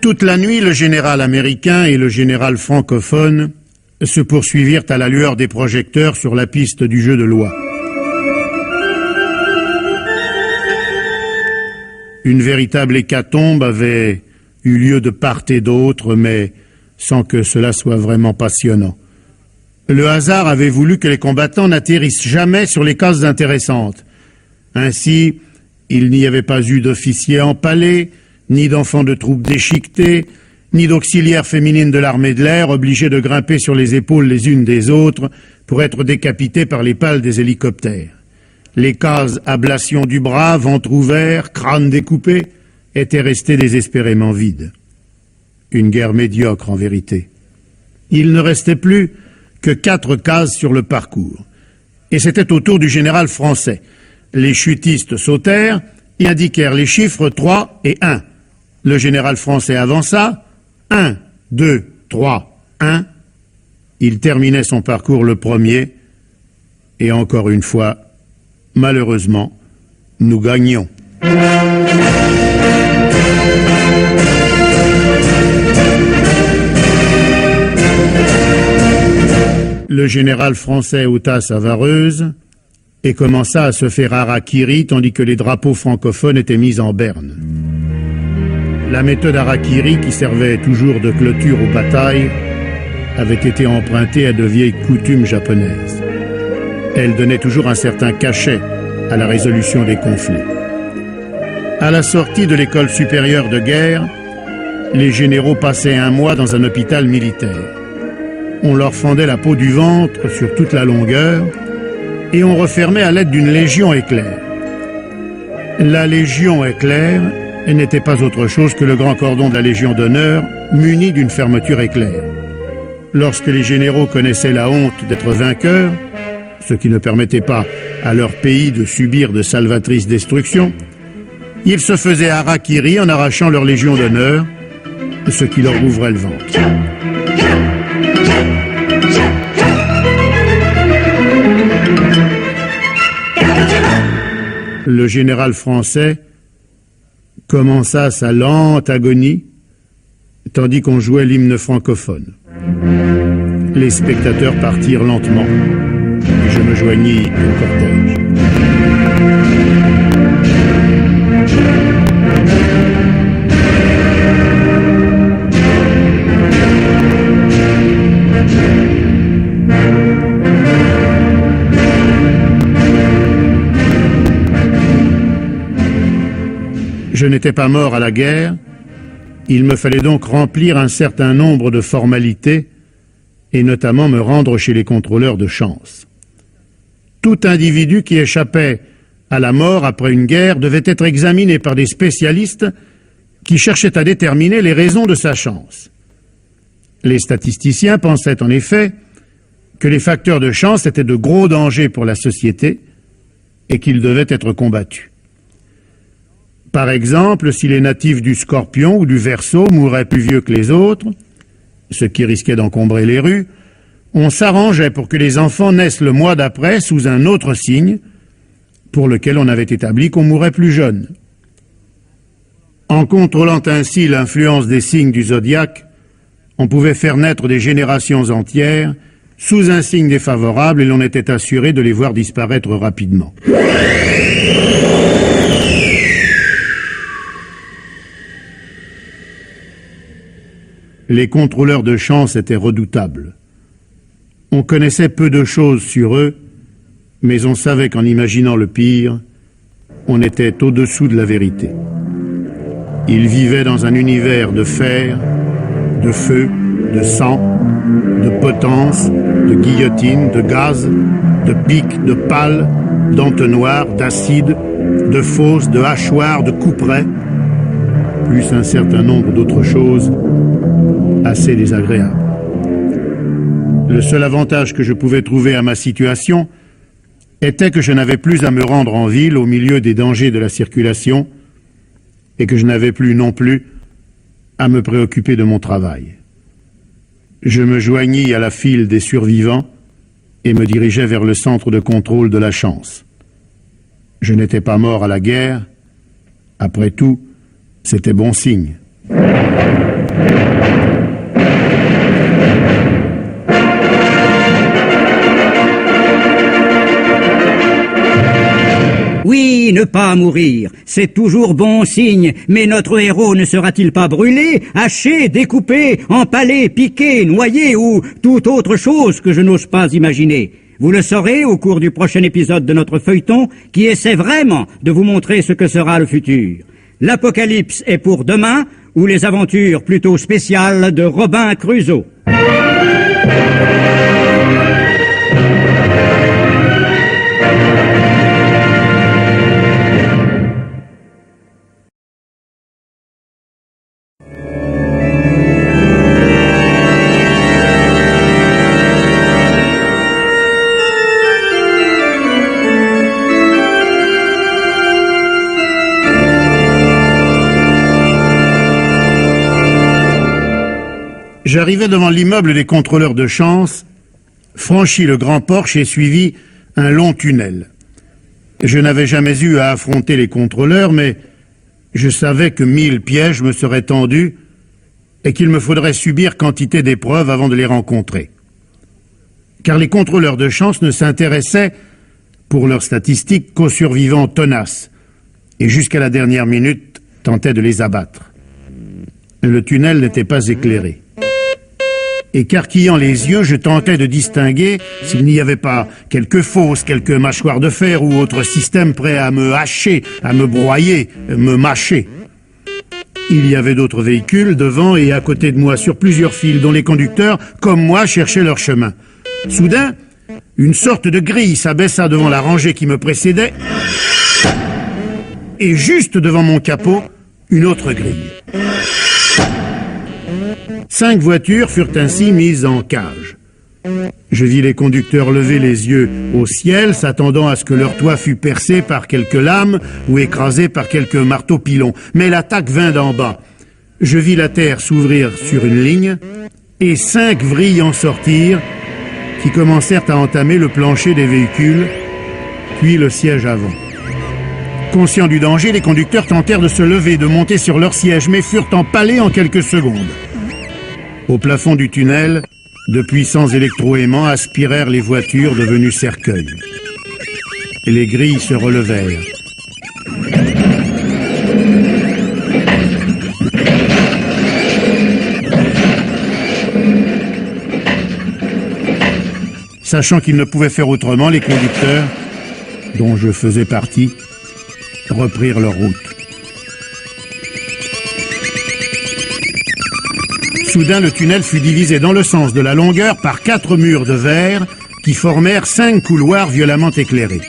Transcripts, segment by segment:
Toute la nuit, le général américain et le général francophone se poursuivirent à la lueur des projecteurs sur la piste du jeu de loi. Une véritable hécatombe avait eu lieu de part et d'autre, mais sans que cela soit vraiment passionnant. Le hasard avait voulu que les combattants n'atterrissent jamais sur les cases intéressantes. Ainsi, il n'y avait pas eu d'officiers empalés, ni d'enfants de troupes déchiquetées, ni d'auxiliaires féminines de l'armée de l'air obligées de grimper sur les épaules les unes des autres pour être décapitées par les pales des hélicoptères. Les cases ablation du bras, ventre ouvert, crâne découpé, étaient restées désespérément vides. Une guerre médiocre en vérité. Il ne restait plus que 4 cases sur le parcours. Et c'était au tour du général français. Les chutistes sautèrent et indiquèrent les chiffres 3 et 1. Le général français avança, 1, 2, 3, 1. Il terminait son parcours le premier, et encore une fois, malheureusement, nous gagnions. Le général français ôta sa vareuse et commença à se faire harakiri tandis que les drapeaux francophones étaient mis en berne. La méthode harakiri, qui servait toujours de clôture aux batailles, avait été empruntée à de vieilles coutumes japonaises. Elle donnait toujours un certain cachet à la résolution des conflits. À la sortie de l'école supérieure de guerre, les généraux passaient un mois dans un hôpital militaire. On leur fendait la peau du ventre sur toute la longueur et on refermait à l'aide d'une légion éclair. La légion éclair n'était pas autre chose que le grand cordon de la Légion d'honneur muni d'une fermeture éclair. Lorsque les généraux connaissaient la honte d'être vainqueurs, ce qui ne permettait pas à leur pays de subir de salvatrices destructions, ils se faisaient harakiri en arrachant leur légion d'honneur, ce qui leur ouvrait le ventre. Le général français commença sa lente agonie, tandis qu'on jouait l'hymne francophone. Les spectateurs partirent lentement. Je me joignis au cortège. Je n'étais pas mort à la guerre, il me fallait donc remplir un certain nombre de formalités et notamment me rendre chez les contrôleurs de chance. Tout individu qui échappait à la mort après une guerre devait être examiné par des spécialistes qui cherchaient à déterminer les raisons de sa chance. Les statisticiens pensaient en effet que les facteurs de chance étaient de gros dangers pour la société et qu'ils devaient être combattus. Par exemple, si les natifs du Scorpion ou du Verseau mouraient plus vieux que les autres, ce qui risquait d'encombrer les rues, on s'arrangeait pour que les enfants naissent le mois d'après sous un autre signe, pour lequel on avait établi qu'on mourrait plus jeune. En contrôlant ainsi l'influence des signes du zodiaque, on pouvait faire naître des générations entières sous un signe défavorable et l'on était assuré de les voir disparaître rapidement. Les contrôleurs de chance étaient redoutables. On connaissait peu de choses sur eux, mais on savait qu'en imaginant le pire, on était au-dessous de la vérité. Ils vivaient dans un univers de fer, de feu, de sang, de potence, de guillotine, de gaz, de pics, de pales, d'entonnoirs, d'acide, de fosses, de hachoirs, de couperets, plus un certain nombre d'autres choses assez désagréables. Le seul avantage que je pouvais trouver à ma situation était que je n'avais plus à me rendre en ville au milieu des dangers de la circulation et que je n'avais plus non plus à me préoccuper de mon travail. Je me joignis à la file des survivants et me dirigeai vers le centre de contrôle de la chance. Je n'étais pas mort à la guerre. Après tout, c'était bon signe. Oui, ne pas mourir, c'est toujours bon signe, mais notre héros ne sera-t-il pas brûlé, haché, découpé, empalé, piqué, noyé ou toute autre chose que je n'ose pas imaginer? Vous le saurez au cours du prochain épisode de notre feuilleton qui essaie vraiment de vous montrer ce que sera le futur. L'Apocalypse est pour demain ou les aventures plutôt spéciales de Robin Crusoe. J'arrivai devant l'immeuble des contrôleurs de chance, franchis le grand porche et suivis un long tunnel. Je n'avais jamais eu à affronter les contrôleurs, mais je savais que 1000 pièges me seraient tendus et qu'il me faudrait subir quantité d'épreuves avant de les rencontrer. Car les contrôleurs de chance ne s'intéressaient, pour leurs statistiques, qu'aux survivants tenaces, et jusqu'à la dernière minute tentaient de les abattre. Le tunnel n'était pas éclairé. Écarquillant les yeux, je tentais de distinguer s'il n'y avait pas quelques fosses, quelques mâchoires de fer ou autre système prêt à me hacher, à me broyer, me mâcher. Il y avait d'autres véhicules devant et à côté de moi sur plusieurs files dont les conducteurs, comme moi, cherchaient leur chemin. Soudain, une sorte de grille s'abaissa devant la rangée qui me précédait et juste devant mon capot, une autre grille. 5 voitures furent ainsi mises en cage. Je vis les conducteurs lever les yeux au ciel, s'attendant à ce que leur toit fût percé par quelques lames ou écrasé par quelques marteaux pilons. Mais l'attaque vint d'en bas. Je vis la terre s'ouvrir sur une ligne et 5 vrilles en sortir qui commencèrent à entamer le plancher des véhicules, puis le siège avant. Conscients du danger, les conducteurs tentèrent de se lever, de monter sur leur siège, mais furent empalés en quelques secondes. Au plafond du tunnel, de puissants électroaimants aspirèrent les voitures devenues cercueils. Les grilles se relevèrent. Sachant qu'ils ne pouvaient faire autrement, les conducteurs, dont je faisais partie, reprirent leur route. Soudain, le tunnel fut divisé dans le sens de la longueur par 4 murs de verre qui formèrent 5 couloirs violemment éclairés.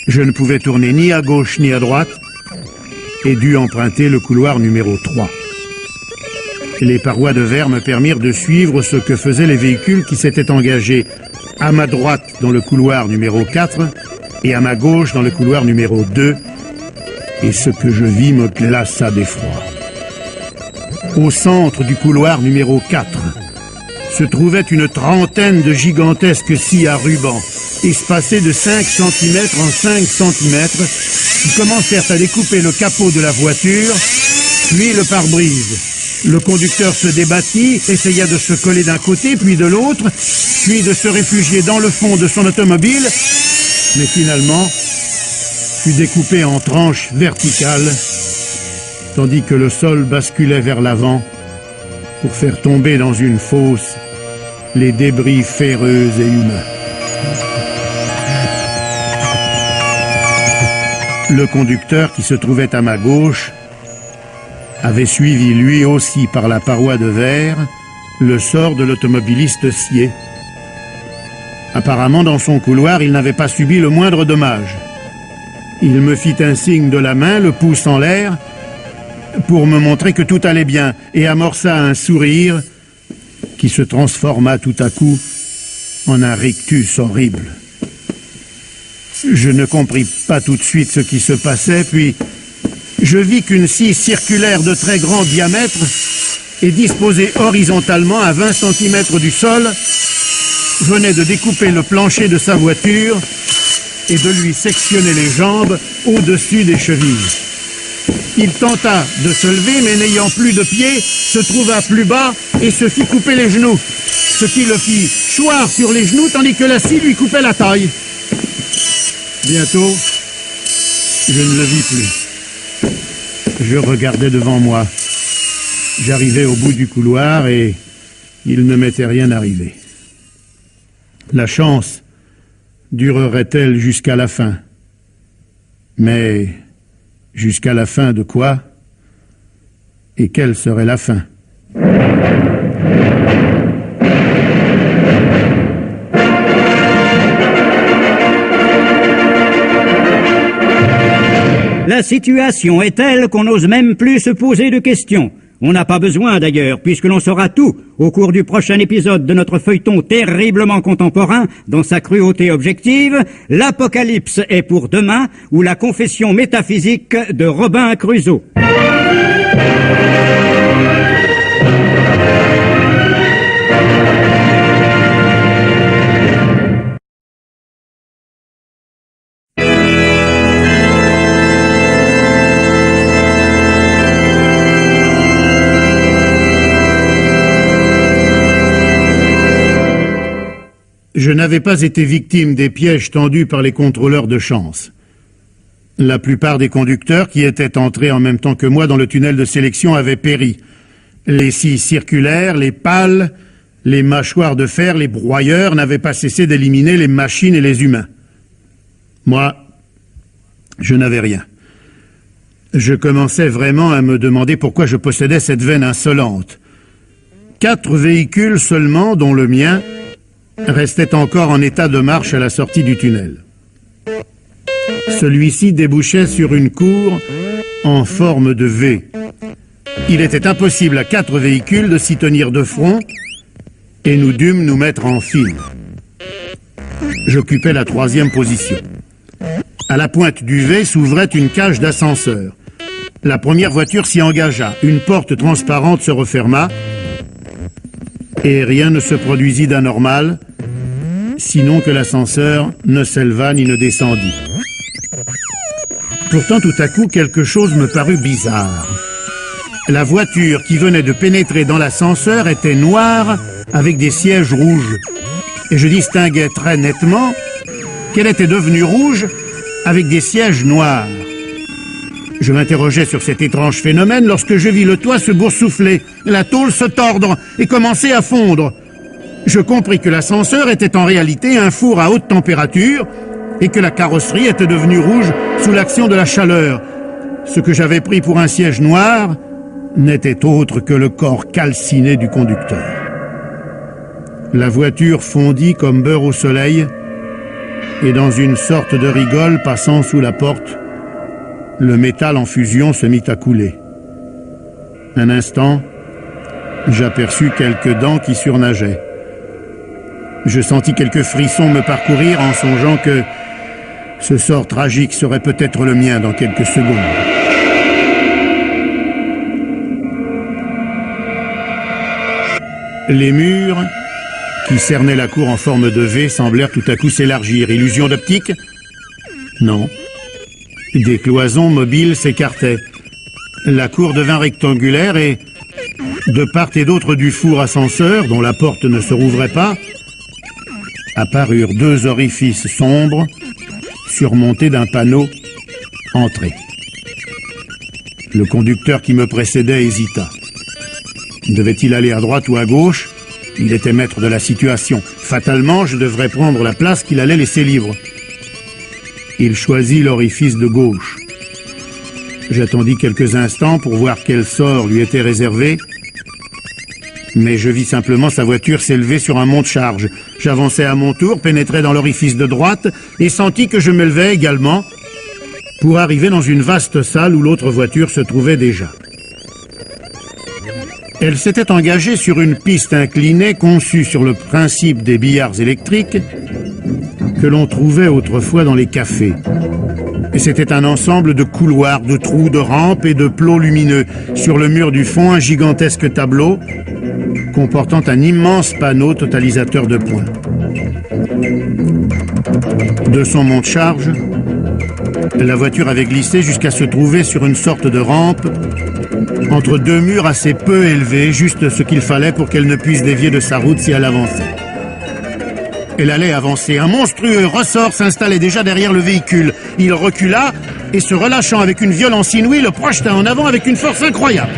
Je ne pouvais tourner ni à gauche ni à droite et dus emprunter le couloir numéro 3. Les parois de verre me permirent de suivre ce que faisaient les véhicules qui s'étaient engagés à ma droite dans le couloir numéro 4 et à ma gauche dans le couloir numéro 2, et ce que je vis me glaça d'effroi. Au centre du couloir numéro 4 se trouvait une trentaine de gigantesques scies à ruban, espacées de 5 cm en 5 cm, qui commencèrent à découper le capot de la voiture, puis le pare-brise. Le conducteur se débattit, essaya de se coller d'un côté, puis de l'autre, puis de se réfugier dans le fond de son automobile, mais finalement fut découpé en tranches verticales, tandis que le sol basculait vers l'avant pour faire tomber dans une fosse les débris ferreux et humains. Le conducteur qui se trouvait à ma gauche avait suivi lui aussi par la paroi de verre le sort de l'automobiliste scié. Apparemment, dans son couloir, il n'avait pas subi le moindre dommage. Il me fit un signe de la main, le pouce en l'air, pour me montrer que tout allait bien, et amorça un sourire qui se transforma tout à coup en un rictus horrible. Je ne compris pas tout de suite ce qui se passait, puis je vis qu'une scie circulaire de très grand diamètre et disposée horizontalement à 20 cm du sol venait de découper le plancher de sa voiture et de lui sectionner les jambes au-dessus des chevilles. Il tenta de se lever, mais n'ayant plus de pied, se trouva plus bas et se fit couper les genoux, ce qui le fit choir sur les genoux, tandis que la scie lui coupait la taille. Bientôt, je ne le vis plus. Je regardais devant moi. J'arrivais au bout du couloir et il ne m'était rien arrivé. La chance durerait-elle jusqu'à la fin? Mais jusqu'à la fin de quoi? Et quelle serait la fin? La situation est telle qu'on n'ose même plus se poser de questions. On n'a pas besoin d'ailleurs, puisque l'on saura tout au cours du prochain épisode de notre feuilleton terriblement contemporain dans sa cruauté objective, L'Apocalypse est pour demain, ou la confession métaphysique de Robin Crusoe. Je n'avais pas été victime des pièges tendus par les contrôleurs de chance. La plupart des conducteurs qui étaient entrés en même temps que moi dans le tunnel de sélection avaient péri. Les scies circulaires, les pales, les mâchoires de fer, les broyeurs n'avaient pas cessé d'éliminer les machines et les humains. Moi, je n'avais rien. Je commençais vraiment à me demander pourquoi je possédais cette veine insolente. 4 véhicules seulement, dont le mien, restait encore en état de marche à la sortie du tunnel. Celui-ci débouchait sur une cour en forme de V. Il était impossible à 4 véhicules de s'y tenir de front et nous dûmes nous mettre en file. J'occupais la 3e position. À la pointe du V s'ouvrait une cage d'ascenseur. La première voiture s'y engagea. Une porte transparente se referma et rien ne se produisit d'anormal, sinon que l'ascenseur ne s'éleva ni ne descendit. Pourtant, tout à coup, quelque chose me parut bizarre. La voiture qui venait de pénétrer dans l'ascenseur était noire avec des sièges rouges. Et je distinguais très nettement qu'elle était devenue rouge avec des sièges noirs. Je m'interrogeais sur cet étrange phénomène lorsque je vis le toit se boursoufler, la tôle se tordre et commencer à fondre. Je compris que l'ascenseur était en réalité un four à haute température et que la carrosserie était devenue rouge sous l'action de la chaleur. Ce que j'avais pris pour un siège noir n'était autre que le corps calciné du conducteur. La voiture fondit comme beurre au soleil et dans une sorte de rigole passant sous la porte, le métal en fusion se mit à couler. Un instant, j'aperçus quelques dents qui surnageaient. Je sentis quelques frissons me parcourir en songeant que ce sort tragique serait peut-être le mien dans quelques secondes. Les murs qui cernaient la cour en forme de V semblèrent tout à coup s'élargir. Illusion d'optique? Non. Des cloisons mobiles s'écartaient. La cour devint rectangulaire et, de part et d'autre du four ascenseur, dont la porte ne se rouvrait pas, apparurent 2 orifices sombres, surmontés d'un panneau « Entrée ». Le conducteur qui me précédait hésita. Devait-il aller à droite ou à gauche? Il était maître de la situation. Fatalement, je devrais prendre la place qu'il allait laisser libre. Il choisit l'orifice de gauche. J'attendis quelques instants pour voir quel sort lui était réservé, mais je vis simplement sa voiture s'élever sur un monte-charge. J'avançai à mon tour, pénétrai dans l'orifice de droite et sentis que je me levais également pour arriver dans une vaste salle où l'autre voiture se trouvait déjà. Elle s'était engagée sur une piste inclinée conçue sur le principe des billards électriques que l'on trouvait autrefois dans les cafés. Et c'était un ensemble de couloirs, de trous, de rampes et de plots lumineux. Sur le mur du fond, un gigantesque tableau comportant un immense panneau totalisateur de points. De son monte-charge, La voiture avait glissé jusqu'à se trouver sur une sorte de rampe entre deux murs assez peu élevés, juste ce qu'il fallait pour qu'elle ne puisse dévier de sa route si elle avançait. Elle allait avancer. Un monstrueux ressort s'installait déjà derrière le véhicule. Il recula et, se relâchant avec une violence inouïe, le projeta en avant avec une force incroyable.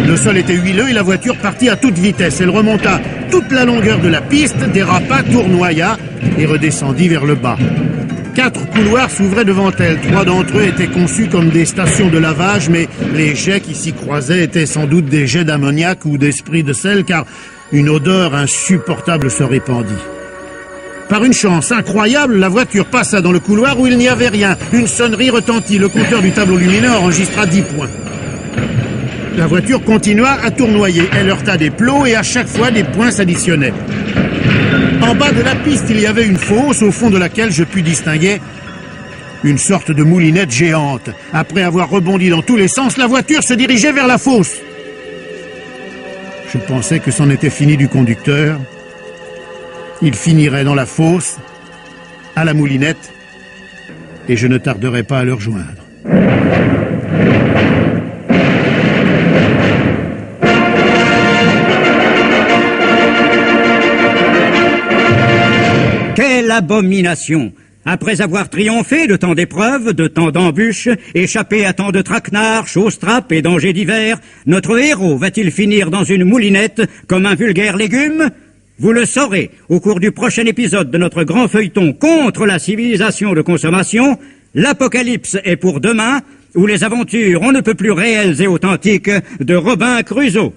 Le sol était huileux et la voiture partit à toute vitesse. Elle remonta toute la longueur de la piste, dérapa, tournoya et redescendit vers le bas. 4 couloirs s'ouvraient devant elle. 3 d'entre eux étaient conçus comme des stations de lavage, mais les jets qui s'y croisaient étaient sans doute des jets d'ammoniac ou d'esprit de sel, car une odeur insupportable se répandit. Par une chance incroyable, la voiture passa dans le couloir où il n'y avait rien. Une sonnerie retentit. Le compteur du tableau lumineux enregistra 10 points. La voiture continua à tournoyer. Elle heurta des plots et à chaque fois des points s'additionnaient. En bas de la piste, il y avait une fosse au fond de laquelle je pus distinguer une sorte de moulinette géante. Après avoir rebondi dans tous les sens, la voiture se dirigeait vers la fosse. Je pensais que c'en était fini du conducteur. Il finirait dans la fosse, à la moulinette, et je ne tarderais pas à le rejoindre. Quelle abomination! Après avoir triomphé de tant d'épreuves, de tant d'embûches, échappé à tant de traquenards, chausses-trappes et dangers divers, notre héros va-t-il finir dans une moulinette comme un vulgaire légume? Vous le saurez au cours du prochain épisode de notre grand feuilleton contre la civilisation de consommation, l'Apocalypse est pour demain, ou les aventures on ne peut plus réelles et authentiques de Robin Crusoe.